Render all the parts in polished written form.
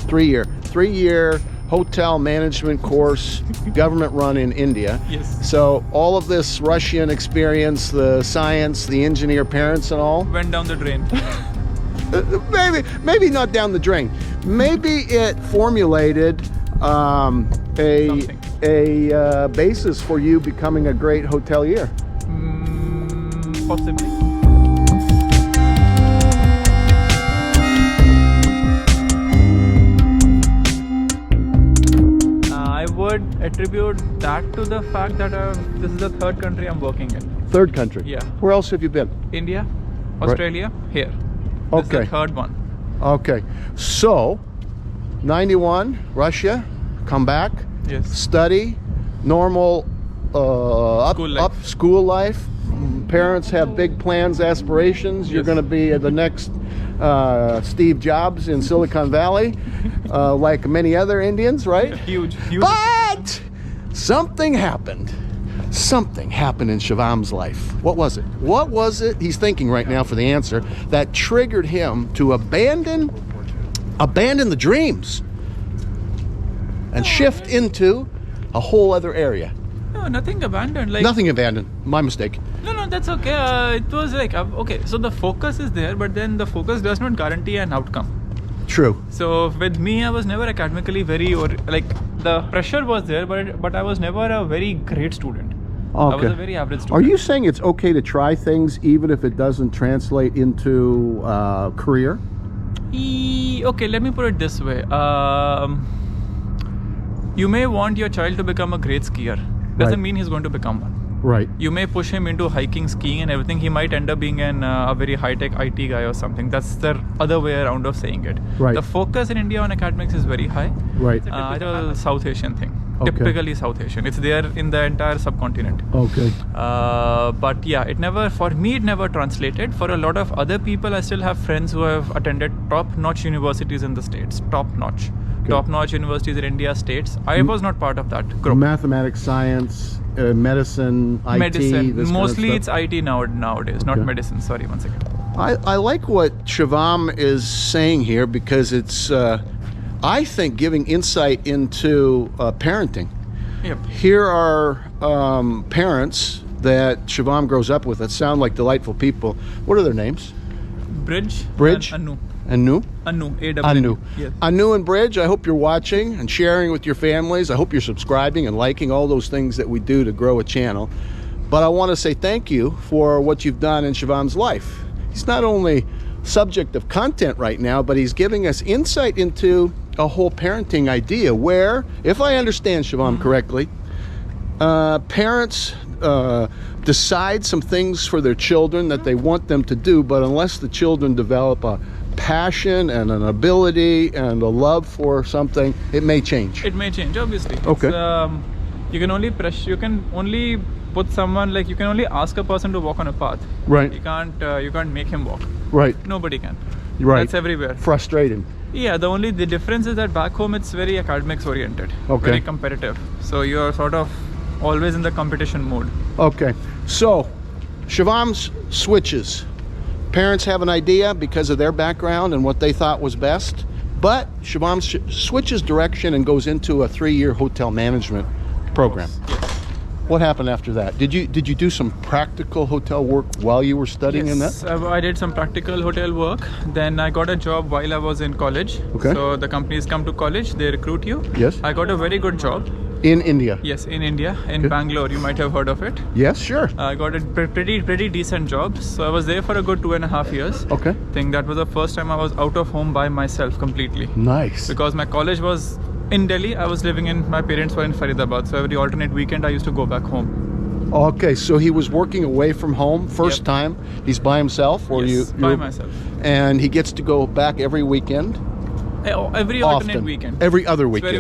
three-year hotel management course, government run in India. Yes. So all of this Russian experience, the science, the engineer parents and all, Went down the drain. maybe not down the drain. Maybe it formulated a basis for you becoming a great hotelier. Possibly. I would attribute that to the fact that this is the third country I'm working in. Third country. Yeah. Where else have you been? India, Australia, here. This is Okay. the third one. Okay. So, 91, Russia, come back, Yes. study, normal school life. Parents have big plans, aspirations. You're Yes. going to be the next Steve Jobs in Silicon Valley, like many other Indians, right? Huge. But something happened. Something happened in Shivan's life. What was it? What was it? He's thinking right now for the answer that triggered him to abandon the dreams and shift into a whole other area. No, nothing abandoned. Like Nothing abandoned. My mistake. No, that's okay. It was like okay. So the focus is there, but then the focus does not guarantee an outcome. True. So with me, I was never academically like the pressure was there, but I was never a very great student. I was a very average Are student. you saying it's okay to try things even if it doesn't translate into career? Okay, let me put it this way. You may want your child to become a great skier. Doesn't Right. mean he's going to become one. Right. You may push him into hiking, skiing and everything. He might end up being a very high-tech IT guy or something. That's the other way around of saying it. Right. The focus in India on academics is very high. Right. It's a South Asian thing. Okay. Typically South Asian. It's there in the entire subcontinent. Okay. But yeah, for me, it never translated. For a lot of other people, I still have friends who have attended top-notch universities in the States. Top-notch. Okay. Top-notch universities in India, States. I was not part of that group. Mathematics, science, medicine, IT. Medicine. This Mostly kind it's of stuff. IT nowadays, not Okay. medicine. Sorry, one second. I like what Shivam is saying here because it's, I think, giving insight into parenting. Yep. Here are parents that Shivam grows up with that sound like delightful people. What are their names? Bridge. Bridge? And Anu. Anu? Anu. Anu. Yes. Anu and Bridge, I hope you're watching and sharing with your families. I hope you're subscribing and liking all those things that we do to grow a channel. But I want to say thank you for what you've done in Shivam's life. He's not only subject of content right now, but he's giving us insight into a whole parenting idea where, if I understand Shivam correctly, parents decide some things for their children that they want them to do, but unless the children develop a passion and an ability and a love for something, it may change. It may change, obviously. Okay. You can only put someone, like you can only ask a person to walk on a path. Right. You can't make him walk. Right. Nobody can. Right. That's everywhere. Frustrating. Yeah, the difference is that back home it's very academics oriented. Okay. Very competitive. So you're sort of always in the competition mode. Okay. So, Shivam's switches. Parents have an idea because of their background and what they thought was best, but Shivam switches direction and goes into a 3-year hotel management program. Yes. What happened after that? Did you do some practical hotel work while you were studying in that? Yes, I did some practical hotel work. Then I got a job while I was in college. Okay. So the companies come to college, they recruit you. Yes. I got a very good job. In India? Yes, in India, in Good. Bangalore. You might have heard of it. Yes, sure. I got a pretty decent job. So I was there for a good 2.5 years. Okay. I think that was the first time I was out of home by myself completely. Nice. Because my college was in Delhi. I was living in, my parents were in Faridabad. So every alternate weekend I used to go back home. Okay, so he was working away from home first Yep. time. He's by himself, or Yes, you? by you- myself. And he gets to go back every weekend. Every alternate Often. weekend. Every other It's weekend.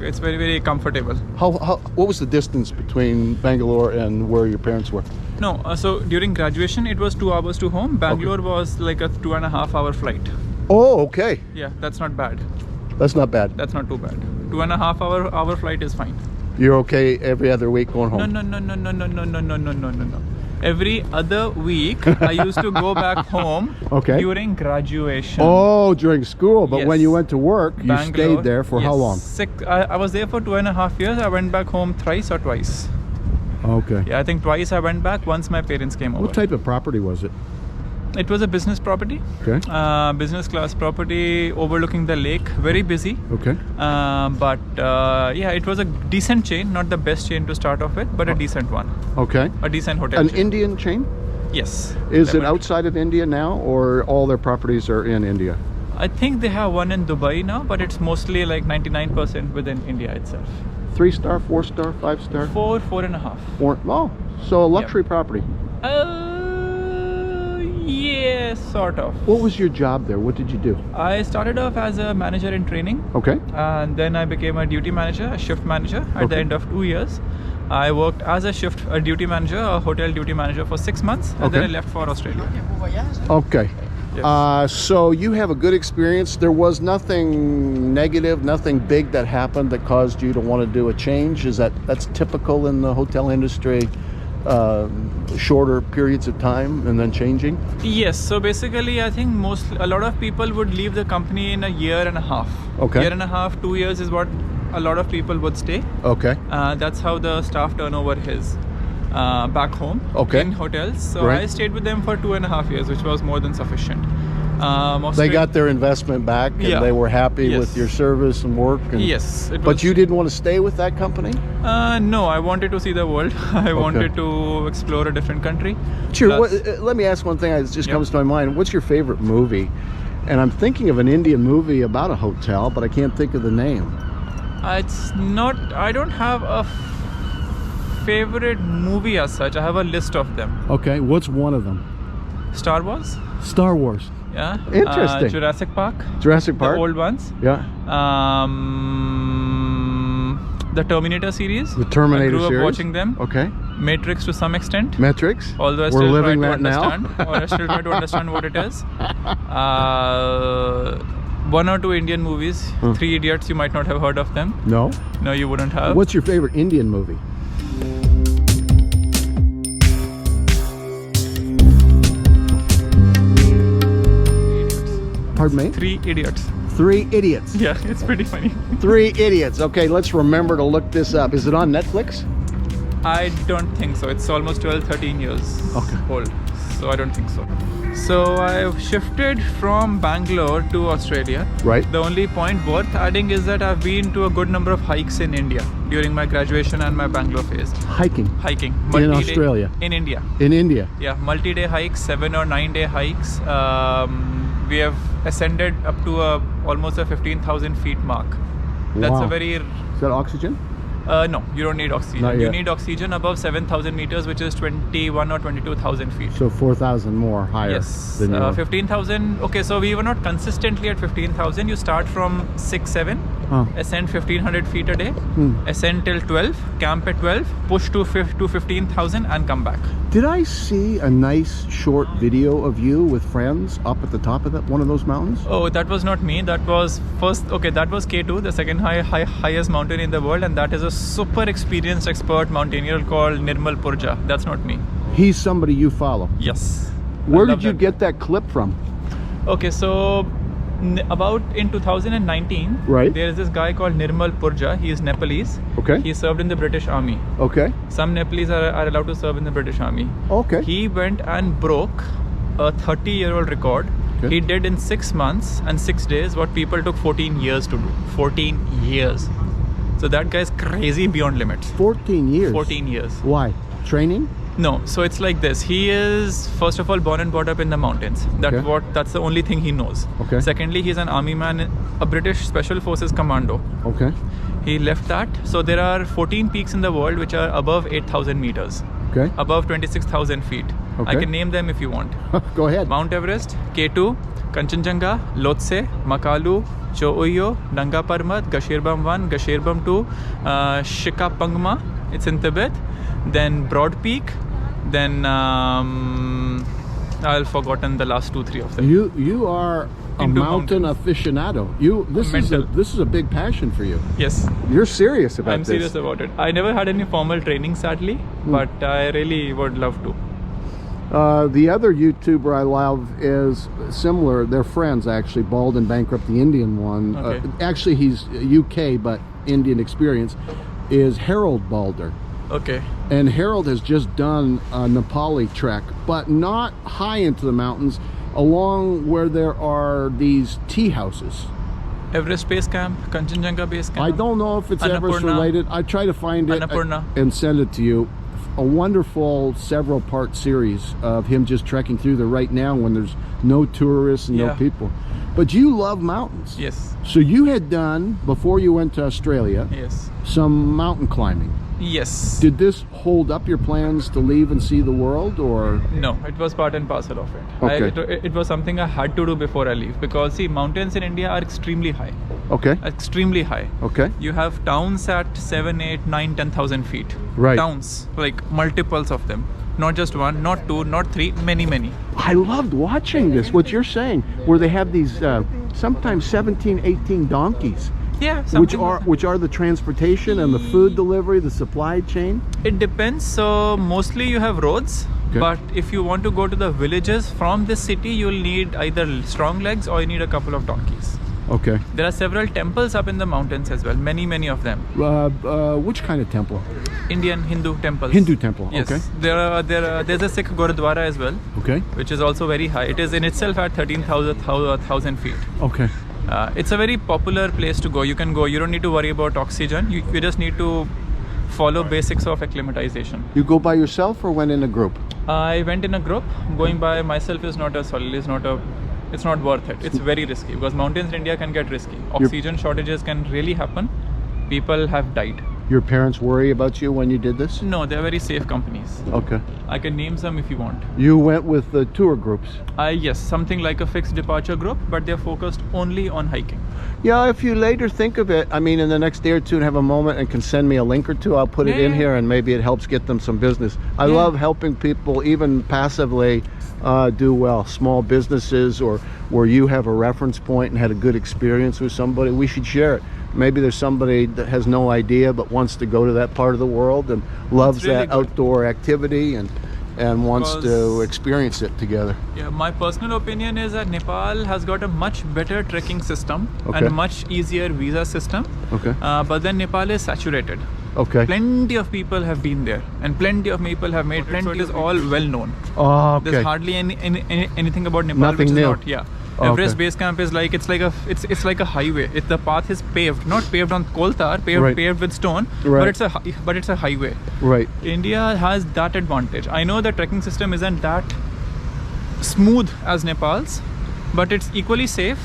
It's very comfortable. How what was the distance between Bangalore and where your parents were? No, so during graduation it was 2 hours to home. Bangalore was like a 2.5 hour flight. Oh, okay. Yeah, that's not bad. That's not bad. That's not too bad. 2.5 hour flight is fine. You're okay every other week going home? No. Every other week, I used to go back home Okay. during graduation. Oh, during school, but when Yes. you went to work, you Bangalore. stayed there for how Yes. long? I was there for 2.5 years. I went back home thrice or twice. Okay. Yeah, I think twice I went back. Once my parents came over. What type of property was it? It was a business property. Okay. Business class property overlooking the lake. Very busy. Okay. But yeah, it was a decent chain. Not the best chain to start off with, but a decent one. Okay. A decent hotel An chain. Indian chain? Yes. Is it Lemon. outside of India now, or all their properties are in India? I think they have one in Dubai now, but it's mostly like 99% within India itself. 3-star, 4-star, 5-star? 4.5. Oh, so a luxury property. Yeah, sort of. What was your job there? What did you do? I started off as a manager in training, Okay. and then I became a duty manager, a shift manager at the Okay. end of 2 years. I worked as a duty manager, a hotel duty manager for 6 months, and then I Okay. left for Australia. Okay. Yes. So you have a good experience. There was nothing negative, nothing big that happened that caused you to want to do a change. That's typical in the hotel industry? Shorter periods of time and then changing? Yes, so basically I think a lot of people would leave the company in a year and a half. Okay. Year and a half, 2 years is what a lot of people would stay. Okay. That's how the staff turnover is back home Okay. in hotels. So Right. I stayed with them for 2.5 years, which was more than sufficient. They got their investment back and Yeah. they were happy Yes. with your service and work. And, Yes. It But was, you didn't want to stay with that company? No, I wanted to see the world. I wanted to explore a different country. Sure. Plus- Let me ask one thing that just Yep. comes to my mind. What's your favorite movie? And I'm thinking of an Indian movie about a hotel, but I can't think of the name. It's not. I don't have a favorite movie as such. I have a list of them. Okay. What's one of them? Star Wars. Star Wars. Yeah. Interesting. Jurassic Park. Jurassic Park? The old ones. Yeah. The Terminator series. The Terminator I grew series. up watching them. Okay. Matrix to some extent. Metrics. Although I We're still living try that to now. understand, or I still try to understand what it is. One or two Indian movies. Hmm. 3 Idiots. You might not have heard of them. No. No, you wouldn't have. What's your favorite Indian movie? Pardon me? 3 Idiots. 3 Idiots. Yeah, it's pretty funny. 3 Idiots. Okay, let's remember to look this up. Is it on Netflix? I don't think so. It's almost 12-13 years Okay. old. So I don't think so. So I've shifted from Bangalore to Australia. Right. The only point worth adding is that I've been to a good number of hikes in India during my graduation and my Bangalore phase. Hiking Hiking. in multi-day- Australia, In India. in India. Yeah, multi-day hikes, 7 or 9 day hikes. We have ascended up to almost a 15,000 feet mark. That's Wow. a very Is that oxygen? no, you don't need oxygen. Not You yet. need oxygen above 7,000 meters, which is 21 or 22,000 feet. So 4,000 more higher Yes, than you. 15,000. Okay, so we were not consistently at 15,000. You start from 6, 7, Huh. ascend 1,500 feet a day, Hmm. ascend till 12, camp at 12, push to 15,000 and come back. Did I see a nice short video of you with friends up at the top of one of those mountains? Oh, that was not me. That was first. Okay, that was K2, the second highest mountain in the world, and that is a super experienced expert mountaineer called Nirmal Purja. That's not me. He's somebody you follow. Yes. Where I love did you that get that clip from? Okay, so about in 2019, Right. there is this guy called Nirmal Purja. He is Nepalese. Okay. He served in the British Army. Okay. Some Nepalese are allowed to serve in the British Army. Okay. He went and broke a 30-year-old record. Okay. He did in 6 months and 6 days what people took 14 years to do. 14 years. So that guy's crazy beyond limits. 14 years. 14 years. Why? Training? No, so it's like this. He is first of all born and brought up in the mountains. Okay. That's the only thing he knows. Okay. Secondly, he's an army man, a British Special Forces commando. Okay. He left that. So there are 14 peaks in the world which are above 8,000 meters, Okay. above 26,000 feet. I Okay. can name them if you want. Go ahead. Mount Everest, K2, Kanchenjunga, Lhotse, Makalu, Cho-Oyo, Nanga Parbat, Gasherbam 1, Gasherbam 2, Shikapangma, it's in Tibet, then Broad Peak, then I've forgotten the last 2-3 of them. You are a Into mountain aficionado. This is a big passion for you. Yes, You're serious about I'm this. serious about it. I never had any formal training sadly, but I really would love to. The other YouTuber I love is similar. They're friends, actually. Bald and Bankrupt, the Indian one. Okay. Actually, he's UK, but Indian experience, is Harold Balder. Okay. And Harold has just done a Nepali trek, but not high into the mountains, along where there are these tea houses. Everest Base Camp, Kanchenjunga Base Camp. I don't know if it's Everest Annapurna. related. I try to find it Annapurna. and send it to you. A wonderful several part series of him just trekking through there right now when there's no tourists and no Yeah. people. But you love mountains. Yes. So you had done, before you went to Australia, Yes. some mountain climbing. Yes. Did this hold up your plans to leave and see the world, or? No, it was part and parcel of it. Okay. It was something I had to do before I leave, because see, mountains in India are extremely high. Okay. Extremely high. Okay. You have towns at 7, 8, 9, 10,000 feet. Right. Towns, like multiples of them. Not just one, not two, not three, many, many. I loved watching this, what you're saying, where they have these sometimes 17, 18 donkeys. Yeah. Which are the transportation and the food delivery, the supply chain? It depends. So mostly you have roads. Okay. But if you want to go to the villages from this city, you'll need either strong legs or you need a couple of donkeys. Okay. There are several temples up in the mountains as well, many of them. Which kind of temple? Indian Hindu temples. Hindu temple. Yes. Okay. There's a Sikh Gurudwara as well, Okay. which is also very high. It is in itself at 13,000 feet. Okay. It's a very popular place to go. You can go. You don't need to worry about oxygen. You just need to follow basics of acclimatization. You go by yourself or went in a group? I went in a group. Going by myself is not it's not worth it. It's very risky because mountains in India can get risky. Oxygen shortages can really happen. People have died. Your parents worry about you when you did this? No, they're very safe companies. Okay. I can name some if you want. You went with the tour groups? Yes, something like a fixed departure group, but they're focused only on hiking. Yeah, if you later think of it, I mean, in the next day or two and have a moment and can send me a link or two, I'll put it in here and maybe it helps get them some business. I love helping people, even passively, do well. Small businesses or where you have a reference point and had a good experience with somebody, we should share it. Maybe there's somebody that has no idea but wants to go to that part of the world and loves really that good. outdoor activity and wants to experience it together. Yeah, my personal opinion is that Nepal has got a much better trekking system Okay. and a much easier visa system. Okay. But then Nepal is saturated. Okay. Plenty of people have been there and plenty of people have made plenty. So it is all well known. Oh, okay. There's hardly anything about Nepal Nothing which is new. not. Yeah. Oh, Everest okay. Base Camp is like it's like a highway. The path is paved, not paved on coal tar, paved with stone, Right. but it's a highway. Right. India has that advantage. I know the trekking system isn't that smooth as Nepal's, but it's equally safe,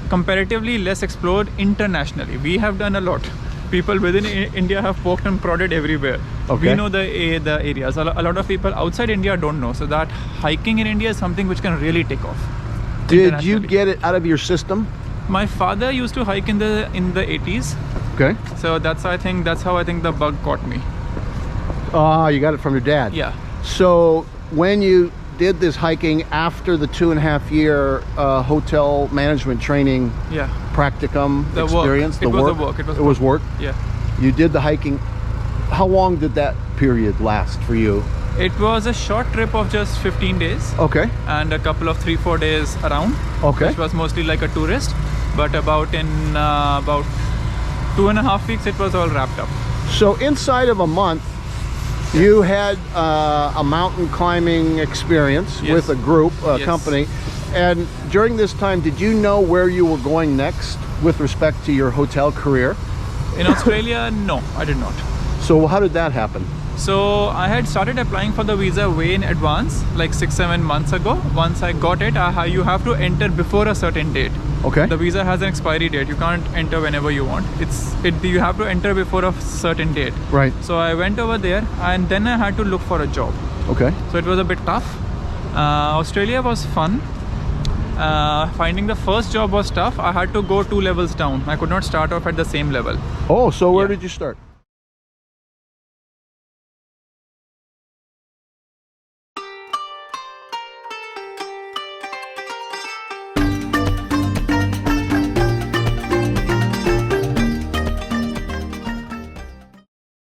comparatively less explored internationally. We have done a lot. People within India have poked and prodded everywhere. Okay. We know the areas. A lot of people outside India don't know. So that hiking in India is something which can really take off. Did you get it out of your system? My father used to hike in the 80s. Okay. So that's how I think the bug caught me. You got it from your dad. Yeah. So when you did this hiking after the 2.5 year hotel management training Yeah. practicum The work. experience, It was the work. It was work. Yeah. You did the hiking. How long did that period last for you? It was a short trip of just 15 days. Okay. And a couple of 3-4 days around. Okay. Which was mostly like a tourist, but about 2.5 weeks it was all wrapped up. So inside of a month, you had a mountain climbing experience Yes. with a group, a Yes. company. And during this time, did you know where you were going next with respect to your hotel career? In Australia, no, I did not. So how did that happen? So I had started applying for the visa way in advance, like 6-7 months ago. Once I got it, you have to enter before a certain date. Okay. The visa has an expiry date. You can't enter whenever you want. You have to enter before a certain date. Right. So I went over there and then I had to look for a job. Okay. So it was a bit tough. Australia was fun. Finding the first job was tough. I had to go 2 levels down. I could not start off at the same level. Oh, so where Yeah. did you start?